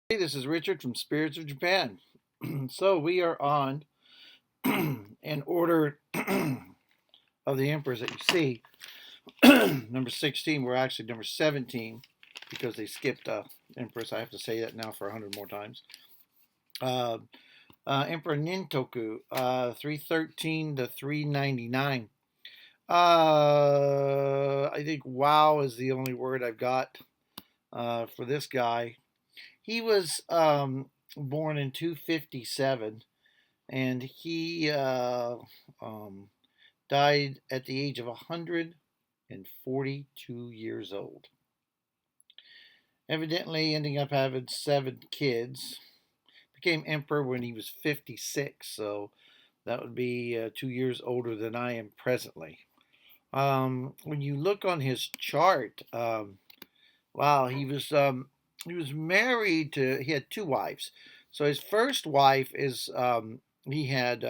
Hey, this is Richard from Spirits of Japan. So we are on in order of the emperors that you see. Number 16, we're actually number 17 because they skipped empress. I have to say that now for 100 more times. Uh, Emperor Nintoku, 313 to 399. I think wow is the only word I've got for this guy. He was born in 257 and he um, died at the age of 142 years old. Evidently, ending up having 7 kids. Became emperor when he was 56, so that would be 2 years older than I am presently. When you look on his chart, wow, he was married to he had 2 wives. So his first wife is he had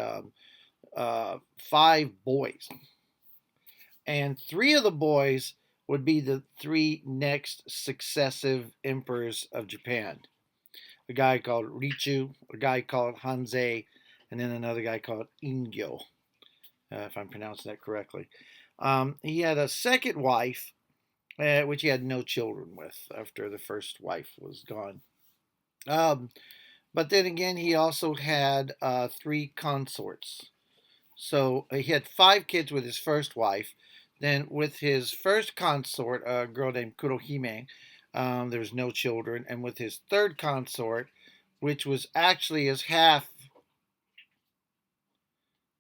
5 boys, and 3 of the boys would be the 3 next successive emperors of Japan. A guy called Richu, a guy called Hanzei, and then another guy called Ingyo, if I'm pronouncing that correctly. He had a second wife, which he had no children with after the first wife was gone. Um, but then again, he also had 3 consorts. So he had 5 kids with his first wife. Then with his first consort, a girl named Kurohime, there was no children. And with his third consort, which was actually his half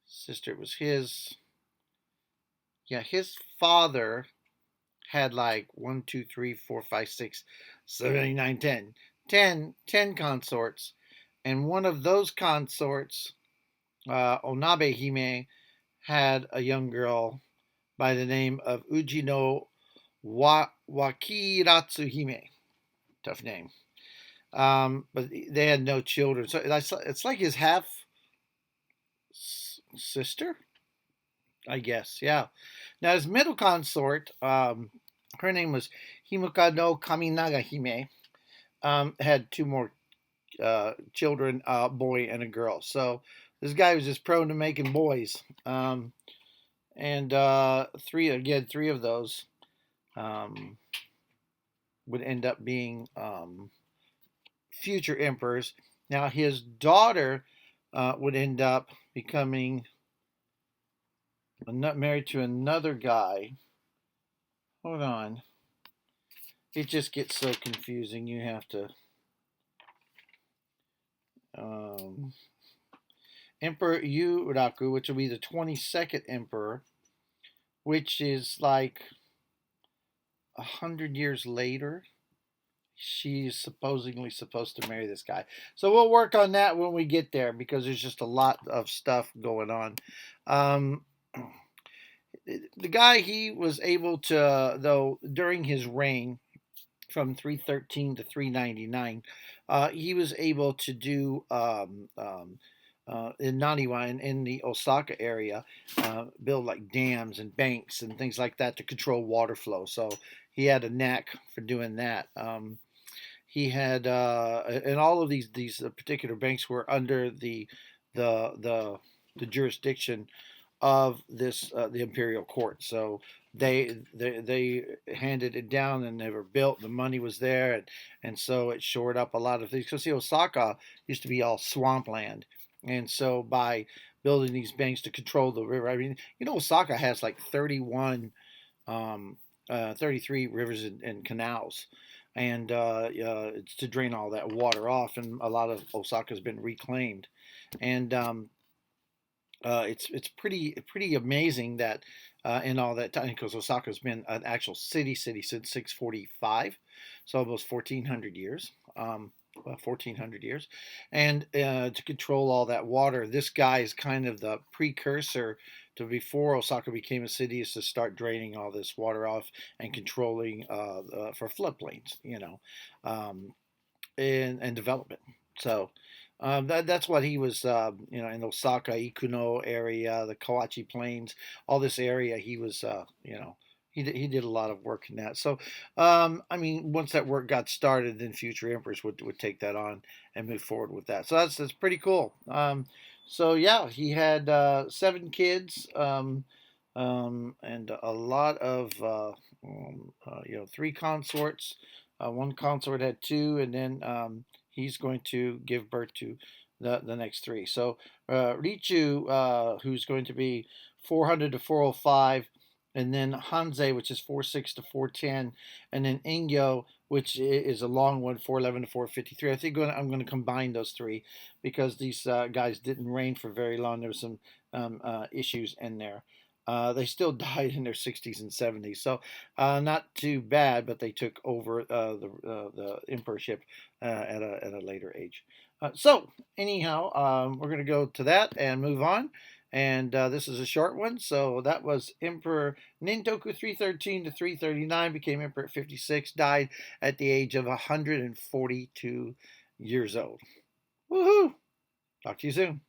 sister, it was his father had like 1, 2, 3, 4, 5, 6, 7, 8, 9, 10. 10 consorts. And one of those consorts, Onabe Hime, had a young girl by the name of Ujino Wakiratsu Hime. Tough name. But they had no children. So it's like his half sister, I guess. Yeah. Now, his middle consort, her name was Himuka no Kaminaga Hime, had 2 more children, a boy and a girl. So this guy was just prone to making boys. And three of those um, would end up being future emperors. Now, his daughter would end up becoming married to another guy. Hold on. It just gets so confusing. You have to. Um, Emperor Uraku, which will be the 22nd emperor, which is like 100 years later. She's supposedly supposed to marry this guy. So we'll work on that when we get there because there's just a lot of stuff going on. Um, the guy, he was able to, though, during his reign from 313 to 399, he was able to do in Naniwa and in the Osaka area, build like dams and banks and things like that to control water flow. So he had a knack for doing that. He had, and all of these particular banks were under the the the jurisdiction of this the imperial court. So they handed it down and they were built. The money was there, and so it shored up a lot of things. Because see, Osaka used to be all swampland, and so by building these banks to control the river, I mean, Osaka has like 33 rivers and canals, and it's to drain all that water off. And a lot of Osaka has been reclaimed, and it's pretty amazing that in all that time, because Osaka's been an actual city since 645, so almost 1400 years. 1400 years, and to control all that water, this guy is kind of the precursor to before Osaka became a city, is to start draining all this water off and controlling for floodplains, um, and development. So that's what he was, in Osaka, Ikuno area, the Kawachi Plains, all this area. He was, he did a lot of work in that. So, I mean, once that work got started, then future emperors would take that on and move forward with that. So that's pretty cool. So yeah, he had 7 kids, and a lot of three consorts. One consort had two, and then he's going to give birth to the next three. So Richu, who's going to be 400 to 405, and then Hanze, which is 46 to 410, and then Ingyo, which is a long one, 411 to 453. I think I'm going to combine those three because these guys didn't reign for very long. There was some issues in there. They still died in their 60s and 70s, so not too bad. But they took over the emperorship at a later age. So anyhow, we're going to go to that and move on. And this is a short one. So that was Emperor Nintoku 313 to 339. Became emperor at 56. Died at the age of 142 years old. Woohoo! Talk to you soon.